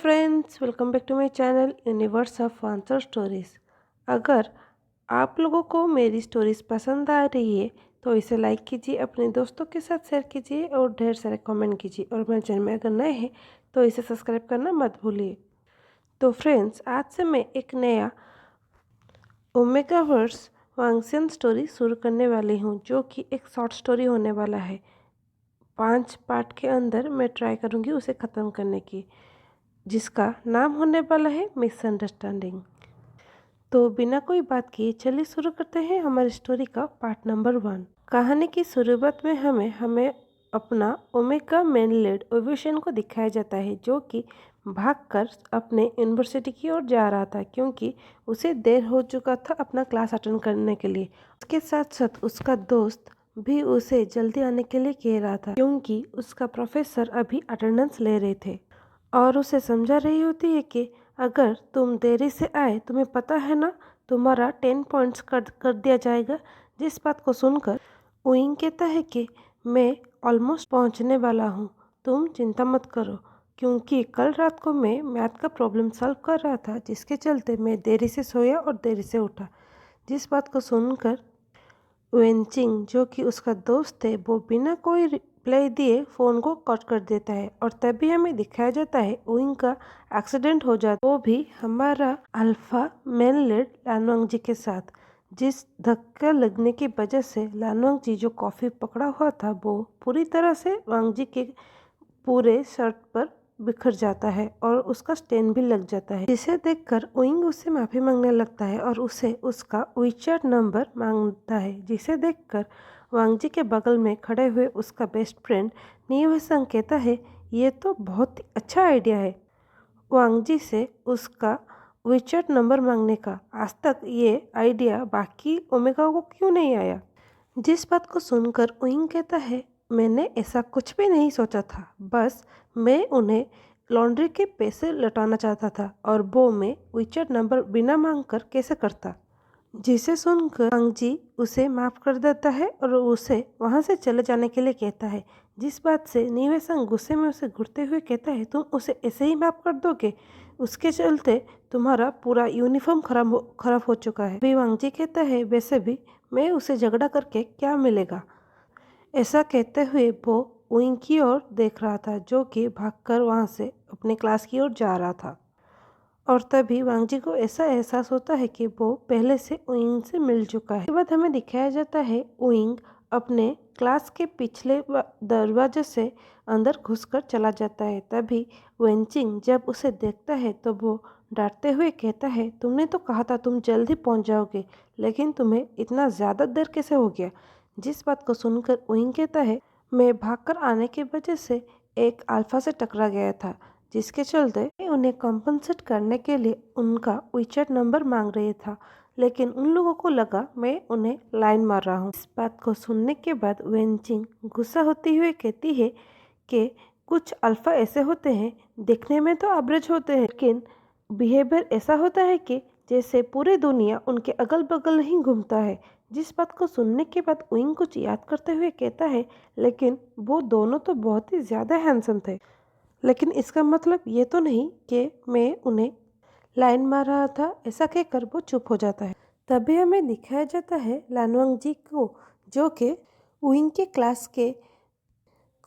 Friends, welcome back to my channel universe of answer stories. अगर आप लोगों को मेरी स्टोरीज़ पसंद आ रही है तो इसे लाइक कीजिए, अपने दोस्तों के साथ शेयर कीजिए और ढेर सारे कमेंट कीजिए। और मेरे चैनल में अगर नए हैं तो इसे सब्सक्राइब करना मत भूलिए। तो फ्रेंड्स, आज से मैं एक नया ओमेगावर्स वांगसियन स्टोरी शुरू करने वाली हूँ, जो कि एक शॉर्ट स्टोरी होने वाला है। 5 पार्ट के अंदर मैं ट्राई करूँगी उसे ख़त्म करने की, जिसका नाम होने वाला है मिसअंडरस्टैंडिंग। तो बिना कोई बात किए चलिए शुरू करते हैं हमारी स्टोरी का पार्ट नंबर 1। कहानी की शुरुआत में हमें अपना ओमेगा मेनलेड ओविशन को दिखाया जाता है, जो कि भागकर अपने यूनिवर्सिटी की ओर जा रहा था, क्योंकि उसे देर हो चुका था अपना क्लास अटेंड करने के लिए। उसके साथ साथ उसका दोस्त भी उसे जल्दी आने के लिए कह रहा था, क्योंकि उसका प्रोफेसर अभी अटेंडेंस ले रहे थे और उसे समझा रही होती है कि अगर तुम देरी से आए, तुम्हें पता है ना, तुम्हारा 10 पॉइंट्स कर दिया जाएगा। जिस बात को सुनकर उइंग कहता है कि मैं ऑलमोस्ट पहुंचने वाला हूं, तुम चिंता मत करो, क्योंकि कल रात को मैं मैथ का प्रॉब्लम सॉल्व कर रहा था, जिसके चलते मैं देरी से सोया और देरी से उठा। जिस बात को सुनकर वेनचिंग, जो कि उसका दोस्त है, वो बिना कोई रिप्लाई दिए फ़ोन को कट कर देता है। और तभी हमें दिखाया जाता है उइंग का एक्सीडेंट हो जाता है, वो भी हमारा अल्फा मेन लीड लानवांग जी के साथ। जिस धक्का लगने की वजह से लानवांग जी जो कॉफ़ी पकड़ा हुआ था, वो पूरी तरह से वांग जी के पूरे शर्ट पर बिखर जाता है और उसका स्टेन भी लग जाता है, जिसे देखकर उइंग उससे माफ़ी मांगने लगता है और उसे उसका वीचैट नंबर मांगता है। जिसे देखकर वांग जी के बगल में खड़े हुए उसका बेस्ट फ्रेंड नीवसंग कहता है, ये तो बहुत ही अच्छा आइडिया है वांग जी से उसका वीचैट नंबर मांगने का। आज तक ये आइडिया बाकी ओमेगा को क्यों नहीं आया। जिस बात को सुनकर उइंग कहता है, मैंने ऐसा कुछ भी नहीं सोचा था, बस मैं उन्हें लॉन्ड्री के पैसे लौटाना चाहता था और वो मैं वीचैट नंबर बिना मांग कर कैसे करता। जिसे सुनकर वांग जी उसे माफ़ कर देता है और उसे वहाँ से चले जाने के लिए कहता है। जिस बात से निवेशंग गुस्से में उसे घूरते हुए कहता है, तुम उसे ऐसे ही माफ़ कर दोगे? उसके चलते तुम्हारा पूरा यूनिफॉर्म खराब हो चुका है। भी वांग जी कहता है, वैसे भी मैं उसे झगड़ा करके क्या मिलेगा। ऐसा कहते हुए वो उइंग की ओर देख रहा था, जो कि भागकर वहाँ से अपने क्लास की ओर जा रहा था। और तभी वांग जी को ऐसा एहसास होता है कि वो पहले से उइंग से मिल चुका है। इसके बाद हमें दिखाया जाता है उइंग अपने क्लास के पिछले दरवाजे से अंदर घुसकर चला जाता है। तभी वेनचिंग जब उसे देखता है तो वो डांटते हुए कहता है, तुमने तो कहा था तुम जल्दी पहुंच जाओगे, लेकिन तुम्हें इतना ज़्यादा देर कैसे हो गया। जिस बात को सुनकर उइंग कहता है, मैं भागकर आने की वजह से एक अल्फा से टकरा गया था, जिसके चलते मैं उन्हें कॉम्पनसेट करने के लिए उनका वीचैट नंबर मांग रही था, लेकिन उन लोगों को लगा मैं उन्हें लाइन मार रहा हूँ। इस बात को सुनने के बाद वेनचिंग गुस्सा होती हुए कहती है कि कुछ अल्फा ऐसे होते हैं, दिखने में तो एवरेज होते हैं, लेकिन बिहेवियर ऐसा होता है कि जैसे पूरी दुनिया उनके अगल बगल ही घूमता है। जिस बात को सुनने के बाद उइंग कुछ याद करते हुए कहता है, लेकिन वो दोनों तो बहुत ही ज़्यादा हैंडसम थे, लेकिन इसका मतलब ये तो नहीं कि मैं उन्हें लाइन मार रहा था। ऐसा कहकर वो चुप हो जाता है। तभी हमें दिखाया जाता है लानवांग जी को, जो कि उइंग के क्लास के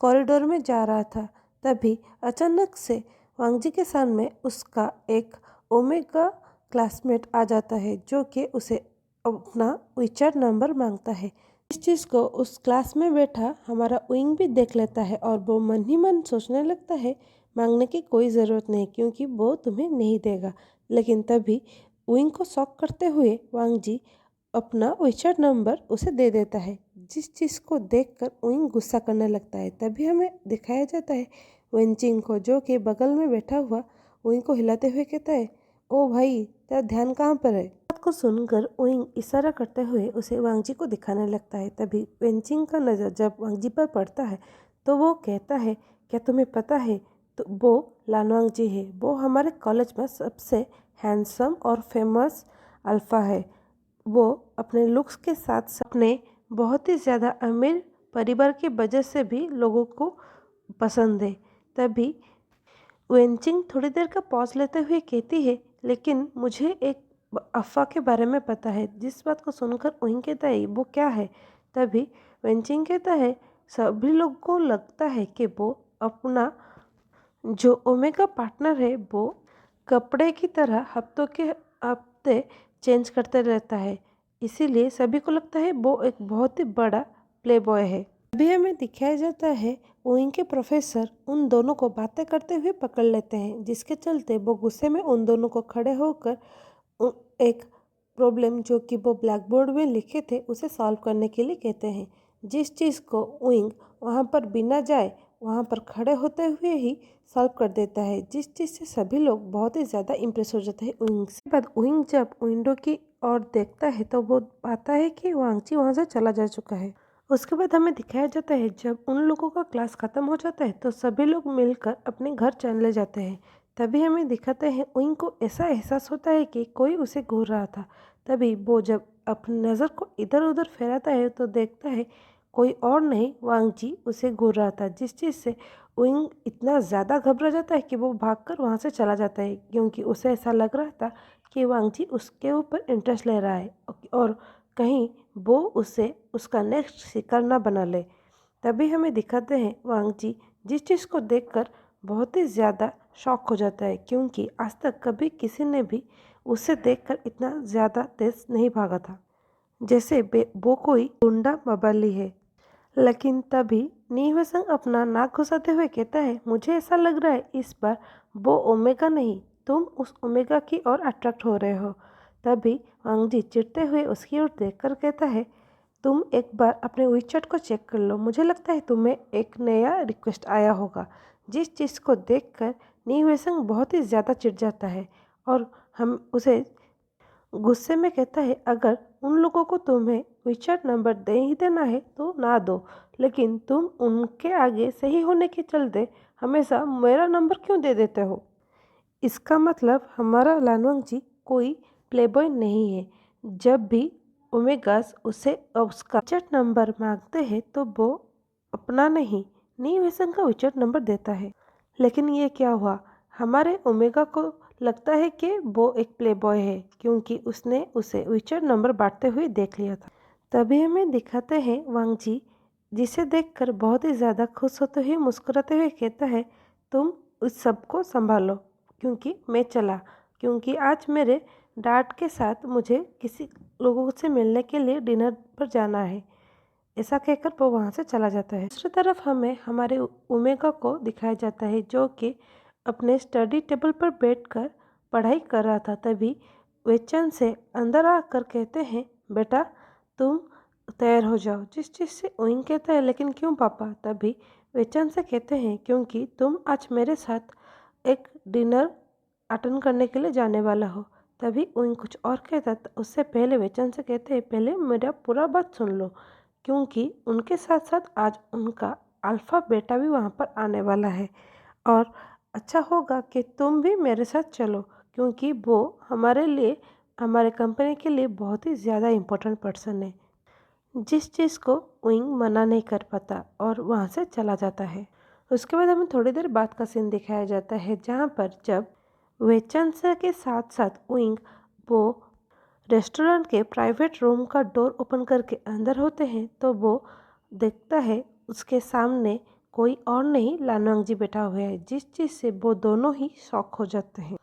कॉरिडोर में जा रहा था। तभी अचानक से वांग जी के सामने उसका एक ओमेगा क्लासमेट आ जाता है, जो कि उसे अपना वीचैट नंबर मांगता है। इस चीज़ को उस क्लास में बैठा हमारा उइंग भी देख लेता है और वो मन ही मन सोचने लगता है, मांगने की कोई ज़रूरत नहीं, क्योंकि वो तुम्हें नहीं देगा। लेकिन तभी उइंग को शॉक करते हुए वांग जी अपना वीचैट नंबर उसे दे देता है, जिस चीज़ को देखकर उइंग गुस्सा करने लगता है। तभी हमें दिखाया जाता है वेनचिंग को, जो कि बगल में बैठा हुआ उइंग को हिलाते हुए कहता है, ओ भाई, तेरा ध्यान कहाँ पर है। बात को सुनकर उइंग इशारा करते हुए उसे वांग जी को दिखाने लगता है। तभी वेनचिंग का नज़र जब वांग जी पर पड़ता है तो वो कहता है, क्या तुम्हें पता है, तो वो लानवांग जी है, वो हमारे कॉलेज में सबसे हैंडसम और फेमस अल्फ़ा है। वो अपने लुक्स के साथ अपने बहुत ही ज़्यादा अमीर परिवार की वजह से भी लोगों को पसंद है। तभी वेंचिंग थोड़ी देर का पॉज लेते हुए कहती है, लेकिन मुझे एक अफ़वाह के बारे में पता है। जिस बात को सुनकर उइंग कहता है, वो क्या है? तभी वेंचिंग कहता है, सभी लोगों को लगता है कि वो अपना जो ओमेगा पार्टनर है वो कपड़े की तरह हफ्तों के हफ्ते चेंज करते रहता है, इसीलिए सभी को लगता है वो एक बहुत ही बड़ा प्ले बॉय है। अभी हमें दिखाया जाता है ओइंग के प्रोफेसर उन दोनों को बातें करते हुए पकड़ लेते हैं, जिसके चलते वो गुस्से में उन दोनों को खड़े होकर एक प्रॉब्लम जो कि वो ब्लैक बोर्ड में लिखे थे उसे सॉल्व करने के लिए कहते हैं। जिस चीज़ को ओइंग वहाँ पर बिना जाए वहाँ पर खड़े होते हुए ही सॉल्व कर देता है, जिस चीज़ से सभी लोग बहुत ही ज़्यादा इम्प्रेस हो जाते हैं ओइंग से। बाद ओइंग जब विंडो की ओर देखता है तो वो पाता है कि वांगची वहाँ से चला जा चुका है। उसके बाद हमें दिखाया जाता है जब उन लोगों का क्लास ख़त्म हो जाता है तो सभी लोग मिलकर अपने घर चले जाते हैं। तभी हमें दिखाते हैं उइंग को ऐसा एहसास होता है कि कोई उसे घूर रहा था। तभी वो जब अपनी नज़र को इधर उधर फैलाता है तो देखता है कोई और नहीं, वांगजी उसे घूर रहा था, जिस चीज़ से उइंग इतना ज़्यादा घबरा जाता है कि वो भागकर वहाँ से चला जाता है, क्योंकि उसे ऐसा लग रहा था कि वांगजी उसके ऊपर इंटरेस्ट ले रहा है और कहीं वो उसे उसका नेक्स्ट शिकार न बना ले। तभी हमें दिखाते हैं वांगजी जिस चीज़ को देखकर बहुत ही ज़्यादा शॉक हो जाता है, क्योंकि आज तक कभी किसी ने भी उसे देखकर इतना ज़्यादा तेज नहीं भागा था, जैसे वो कोई गुंडा बवाली है। लेकिन तभी नीहवेसंग अपना नाक घुसाते हुए कहता है, मुझे ऐसा लग रहा है इस बार वो ओमेगा नहीं, तुम उस ओमेगा की ओर अट्रैक्ट हो रहे हो। तभी वांगजी चिढ़ते हुए उसकी ओर देखकर कहता है, तुम एक बार अपने विचैट को चेक कर लो, मुझे लगता है तुम्हें एक नया रिक्वेस्ट आया होगा। जिस चीज़ को देखकर नीहवेसंग बहुत ही ज़्यादा चिढ़ जाता है और हम उसे गुस्से में कहता है, अगर उन लोगों को तुम्हें विचैट नंबर दे ही देना है तो ना दो, लेकिन तुम उनके आगे सही होने के चलते हमेशा मेरा नंबर क्यों दे देते हो? इसका मतलब हमारा लानवंगजी कोई प्लेबॉय नहीं है। जब भी ओमेगास उसे उसका विचैट नंबर मांगते हैं तो वो अपना नहीं वेसन का विचैट नंबर देता है। लेकिन ये क्या हुआ, हमारे ओमेगा को लगता है कि वो एक प्लेबॉय है, क्योंकि उसने उसे विचैट नंबर बांटते हुए देख लिया था। तभी हमें दिखाते हैं वांगजी, जिसे देखकर बहुत ही ज़्यादा खुश होते हुए मुस्कुराते हुए कहता है, तुम उस सबको संभालो क्योंकि मैं चला, क्योंकि आज मेरे डैड के साथ मुझे किसी लोगों से मिलने के लिए डिनर पर जाना है। ऐसा कहकर वो वहाँ से चला जाता है। दूसरी तरफ हमें हमारे ओमेगा को दिखाया जाता है जो कि अपने स्टडी टेबल पर बैठकर पढ़ाई कर रहा था। तभी वेचन से अंदर आकर कहते हैं, बेटा तुम तैयार हो जाओ। जिस चीज़ से ओइंग कहता है, लेकिन क्यों पापा? तभी वेचन से कहते हैं, क्योंकि तुम आज मेरे साथ एक डिनर अटेंड करने के लिए जाने वाला हो। तभी ओइंग कुछ और कहता था, उससे पहले वेचन से कहते हैं, पहले मेरा पूरा बात सुन लो, क्योंकि उनके साथ साथ आज उनका अल्फ़ा बेटा भी वहाँ पर आने वाला है और अच्छा होगा कि तुम भी मेरे साथ चलो, क्योंकि वो हमारे लिए, हमारे कंपनी के लिए बहुत ही ज़्यादा इम्पोर्टेंट पर्सन है। जिस चीज़ को विंग मना नहीं कर पाता और वहाँ से चला जाता है। उसके बाद हमें थोड़ी देर बाद का सीन दिखाया जाता है, जहाँ पर जब वेचनसा के साथ साथ विंग वो रेस्टोरेंट के प्राइवेट रूम का डोर ओपन करके अंदर होते हैं तो वो देखता है उसके सामने कोई और नहीं, लानवांगजी बैठा हुआ है, जिस चीज़ से वो दोनों ही शॉक हो जाते हैं।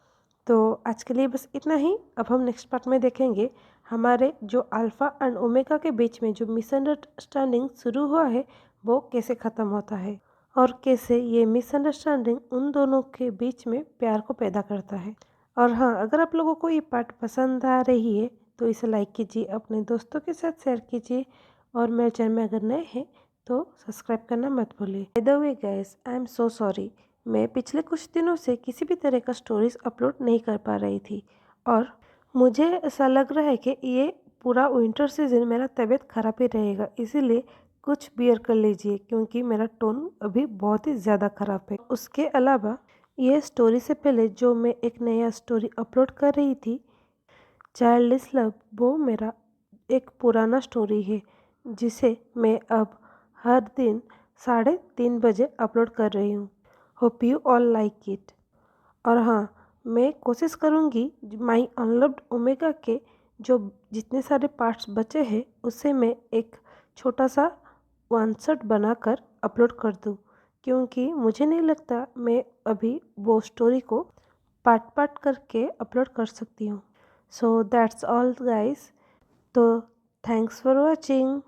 तो आज के लिए बस इतना ही। अब हम नेक्स्ट पार्ट में देखेंगे हमारे जो अल्फ़ा एंड ओमेगा के बीच में जो मिसअंडरस्टैंडिंग शुरू हुआ है वो कैसे ख़त्म होता है और कैसे ये मिसअंडरस्टैंडिंग उन दोनों के बीच में प्यार को पैदा करता है। और हाँ, अगर आप लोगों को ये पार्ट पसंद आ रही है तो इसे लाइक कीजिए, अपने दोस्तों के साथ शेयर कीजिए और मेरे चैनल में अगर नए हैं तो सब्सक्राइब करना मत भूलिए। By the way guys, I am so sorry, मैं पिछले कुछ दिनों से किसी भी तरह का स्टोरीज अपलोड नहीं कर पा रही थी और मुझे ऐसा लग रहा है कि ये पूरा विंटर सीजन मेरा तबीयत ख़राब ही रहेगा, इसीलिए कुछ बियर कर लीजिए, क्योंकि मेरा टोन अभी बहुत ही ज़्यादा ख़राब है। उसके अलावा ये स्टोरी से पहले जो मैं एक नया स्टोरी अपलोड कर रही थी, चाइल्डिश लव, वो मेरा एक पुराना स्टोरी है जिसे मैं अब हर दिन 3:30 बजे अपलोड कर रही हूँ। Hope you all like it. और हाँ, मैं कोशिश करूँगी माई अनलव्ड ओमेगा के जो जितने सारे पार्ट्स बचे हैं उसे मैं एक छोटा सा वन शॉट बनाकर अपलोड कर दूँ, क्योंकि मुझे नहीं लगता मैं अभी वो स्टोरी को पार्ट पार्ट करके अपलोड कर सकती हूँ। So that's all guys. तो थैंक्स फॉर वॉचिंग।